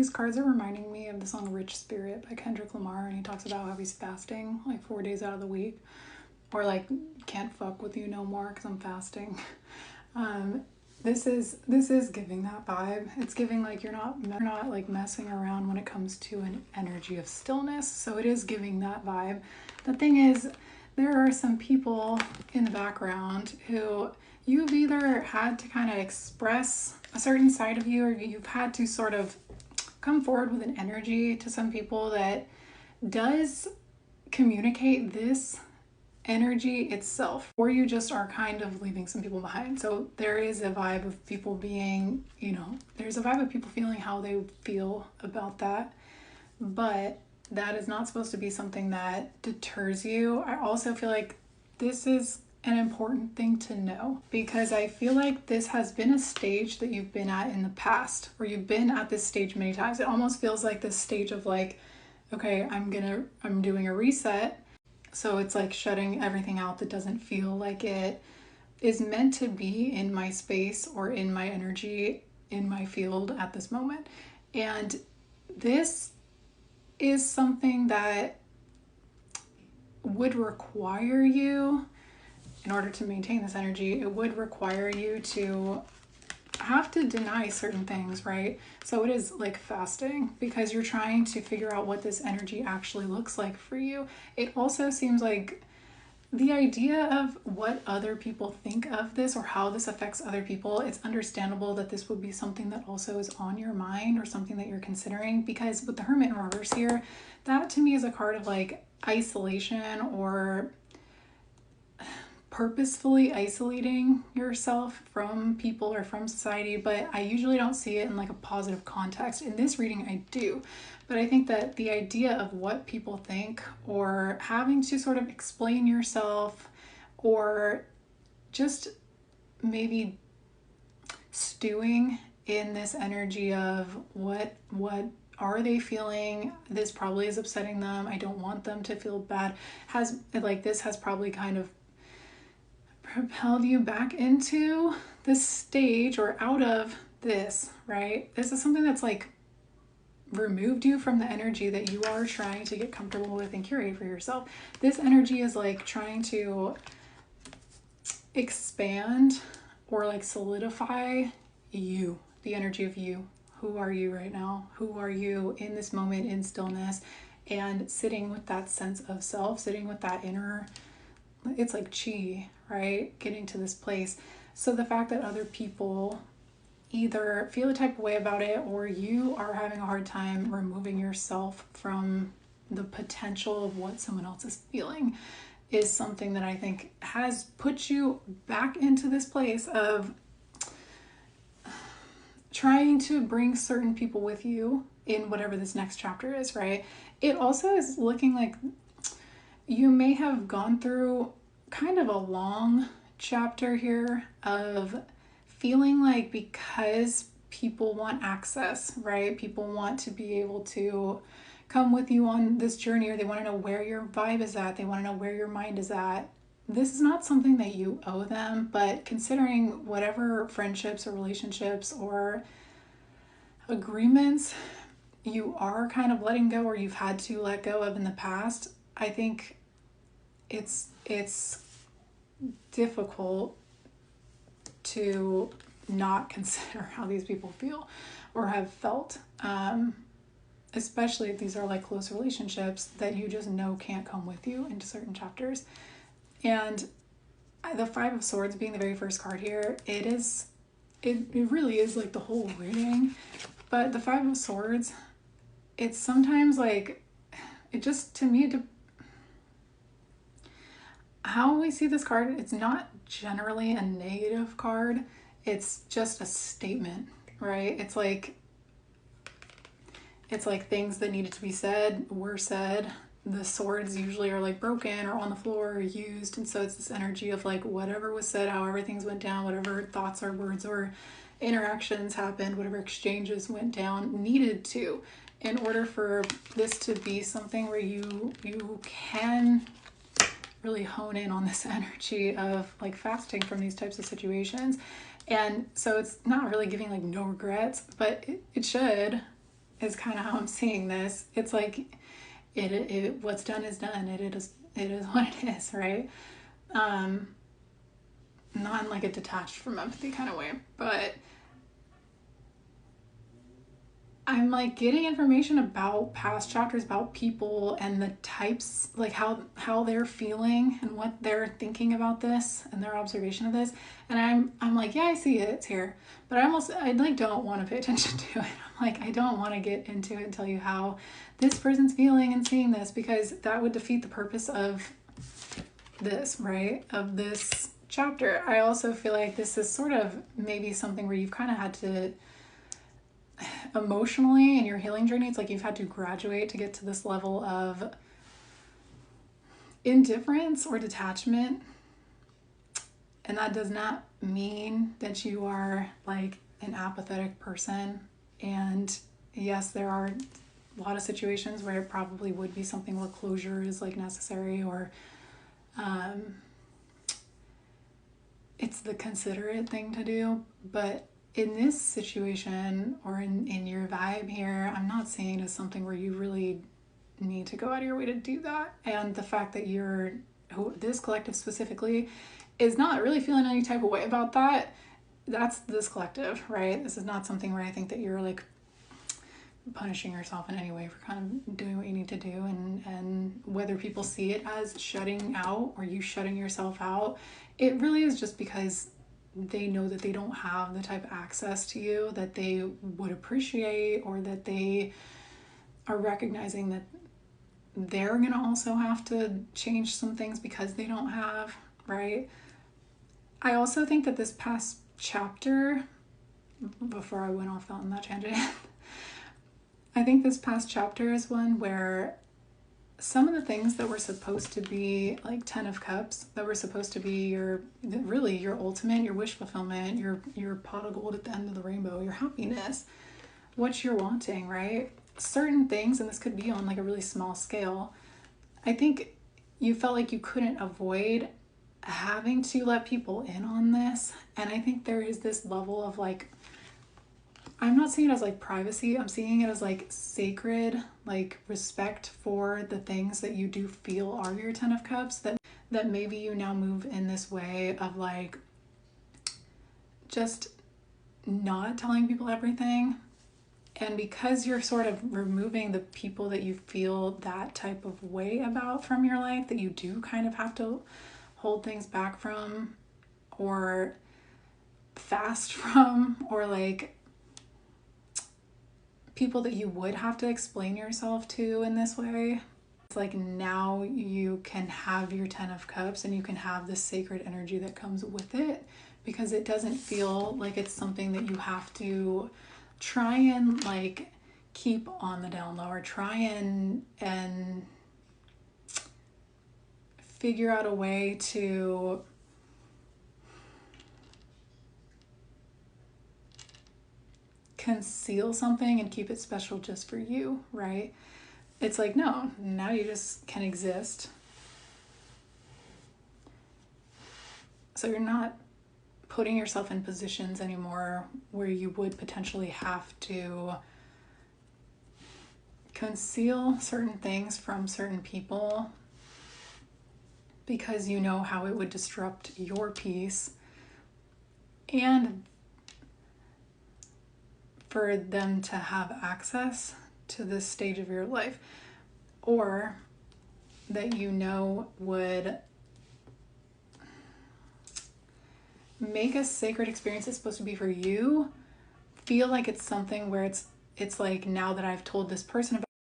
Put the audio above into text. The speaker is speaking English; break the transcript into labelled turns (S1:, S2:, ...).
S1: These cards are reminding me of the song Rich Spirit by Kendrick Lamar, and he talks about how he's fasting like 4 days out of the week, or like can't fuck with you no more because I'm fasting. This is giving that vibe. It's giving like you're not like messing around when it comes to an energy of stillness. So it is giving that vibe. The thing is, there are some people in the background who you've either had to kind of express a certain side of you, or you've had to sort of come forward with an energy to some people that does communicate this energy itself, or you just are kind of leaving some people behind. So there is a vibe of people being, there's a vibe of people feeling how they feel about that, but that is not supposed to be something that deters you. I also feel like this is an important thing to know, because I feel like this has been a stage that you've been at in the past, or you've been at this stage many times. It almost feels like this stage of like, okay, I'm doing a reset. So it's like shutting everything out that doesn't feel like it is meant to be in my space or in my energy, in my field at this moment. And this is something that would require you, in order to maintain this energy, it would require you to have to deny certain things, right? So it is like fasting, because you're trying to figure out what this energy actually looks like for you. It also seems like the idea of what other people think of this, or how this affects other people, it's understandable that this would be something that also is on your mind, or something that you're considering, because with the Hermit in reverse here, that to me is a card of like isolation, or purposefully isolating yourself from people or from society, but I usually don't see it in like a positive context. In this reading, I do. But I think that the idea of what people think, or having to sort of explain yourself, or just maybe stewing in this energy of what are they feeling? This probably is upsetting them. I don't want them to feel bad. This has probably kind of propelled you back into this stage, or out of this, right? This is something that's like removed you from the energy that you are trying to get comfortable with and curate for yourself. This energy is like trying to expand or like solidify you, the energy of you. Who are you right now? Who are you in this moment in stillness, and sitting with that sense of self, sitting with that inner, it's like chi, right? Getting to this place. So the fact that other people either feel a type of way about it, or you are having a hard time removing yourself from the potential of what someone else is feeling, is something that I think has put you back into this place of trying to bring certain people with you in whatever this next chapter is, right? It also is looking like you may have gone through kind of a long chapter here of feeling like, because people want access, right? People want to be able to come with you on this journey, or they want to know where your vibe is at. They want to know where your mind is at. This is not something that you owe them, but considering whatever friendships or relationships or agreements you are kind of letting go, or you've had to let go of in the past, I think it's difficult to not consider how these people feel or have felt, especially if these are like close relationships that you just know can't come with you into certain chapters. And the Five of Swords being the very first card here, it really is like the whole reading. But the Five of Swords, it's sometimes like, it just, to me, how we see this card, it's not generally a negative card. It's just a statement, right? It's like things that needed to be said were said. The swords usually are like broken or on the floor or used, and so it's this energy of like whatever was said, however things went down, whatever thoughts or words or interactions happened, whatever exchanges went down, needed to, in order for this to be something where you can really hone in on this energy of like fasting from these types of situations. And so it's not really giving like no regrets, but it should, is kind of how I'm seeing this. It's like what's done is done. It is what it is, right? Not in like a detached from empathy kind of way, but I'm like getting information about past chapters, about people and the types, like how they're feeling and what they're thinking about this and their observation of this. And I'm like, yeah, I see it, it's here. But I like don't want to pay attention to it. I'm like, I don't want to get into it and tell you how this person's feeling and seeing this, because that would defeat the purpose of this, right? Of this chapter. I also feel like this is sort of maybe something where you've kind of had to emotionally in your healing journey, it's like you've had to graduate to get to this level of indifference or detachment. And that does not mean that you are like an apathetic person. And yes, there are a lot of situations where it probably would be something where closure is like necessary, or it's the considerate thing to do. But in this situation, or in your vibe here, I'm not seeing it as something where you really need to go out of your way to do that. And the fact that this collective specifically is not really feeling any type of way about that, that's this collective, right? This is not something where I think that you're like punishing yourself in any way for kind of doing what you need to do. And whether people see it as shutting out or you shutting yourself out, it really is just because they know that they don't have the type of access to you that they would appreciate, or that they are recognizing that they're going to also have to change some things because they don't have, right? I also think that this past chapter, before I went off on that tangent, I think this past chapter is one where some of the things that were supposed to be like 10 of Cups, that were supposed to be your ultimate, your wish fulfillment, your pot of gold at the end of the rainbow, your happiness, what you're wanting, right? Certain things, and this could be on like a really small scale, I think you felt like you couldn't avoid having to let people in on this. And I think there is this level of like, I'm not seeing it as like privacy, I'm seeing it as like sacred, like respect for the things that you do feel are your 10 of Cups, that maybe you now move in this way of like just not telling people everything. And because you're sort of removing the people that you feel that type of way about from your life, that you do kind of have to hold things back from, or fast from, or like people that you would have to explain yourself to in this way. It's like now you can have your 10 of Cups and you can have this sacred energy that comes with it, because it doesn't feel like it's something that you have to try and like keep on the down low, or try and figure out a way to conceal something and keep it special just for you, right? It's like, no, now you just can exist. So you're not putting yourself in positions anymore where you would potentially have to conceal certain things from certain people, because you know how it would disrupt your peace, and for them to have access to this stage of your life, or that you know would make a sacred experience that's supposed to be for you feel like it's something where it's like, now that I've told this person about